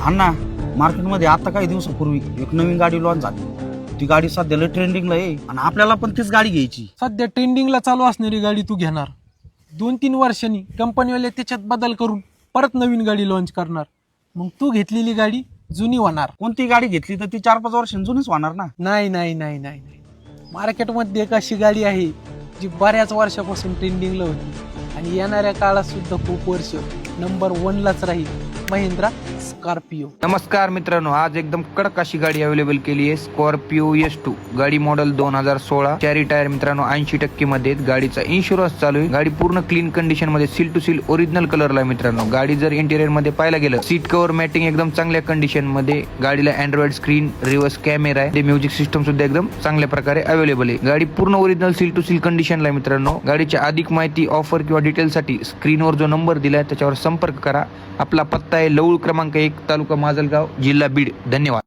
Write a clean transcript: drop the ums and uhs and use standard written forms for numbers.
अण्णा मार्केटमध्ये आता काही दिवसापूर्वी एक नवीन गाडी लॉन्च झाली. ती गाडी सध्याला ट्रेंडिंगला आहे आणि आपल्याला पण तीच गाडी घ्यायची. सध्या ट्रेंडिंगला चालू असणारी गाडी तू घेणार. 2-3 वर्षांनी कंपनीवाले त्याच्यात बदल करून परत नवीन गाडी लॉन्च करणार. मग तू घेतलेली गाडी जुनी होणार. कोणती गाडी घेतली तर ती 4-5 वर्ष जुनीच होणार ना. नाही नाही नाही नाही नाही, मार्केटमध्ये एक अशी गाडी आहे जी बऱ्याच वर्षापासून ट्रेंडिंगला होती आणि येणाऱ्या काळात सुद्धा खूप वर्ष नंबर 1 लाच राहील. महिंद्रा स्कॉर्पिओ. नमस्कार मित्रांनो, आज एकदम कडक अशी गाडी अवेलेबल केली आहे. स्कॉर्पिओ S2 गाडी मॉडेल 2016. 4 टायर मित्रांनो 80% मध्ये. गाडीचा इन्शुरन्स चालू आहे. गाडी पूर्ण क्लीन कंडिशन मध्ये, सील टू सील ओरिजिनल कलरला आहे मित्रांनो. गाडी जर इंटेरियर मध्ये पाहायला गेलं, सीट कव्हर मॅटिंग एकदम चांगल्या कंडिशन मध्ये. गाडीला अँड्रॉइड स्क्रीन, रिव्हर्स कॅमेरा आहे. म्युझिक सिस्टम सुद्धा एकदम चांगल्या प्रकारे अवेलेबल आहे. गाडी पूर्ण ओरिजिनल सील टू सील कंडिशनला आहे मित्रांनो. गाडीच्या अधिक माहिती, ऑफर किंवा डिटेल साठी स्क्रीनवर जो नंबर दिलाय त्याच्यावर संपर्क करा. आपला पत्ता आहे लौळ क्रमांक 1, तालुका माजलगाव, जिल्हा बीड. धन्यवाद.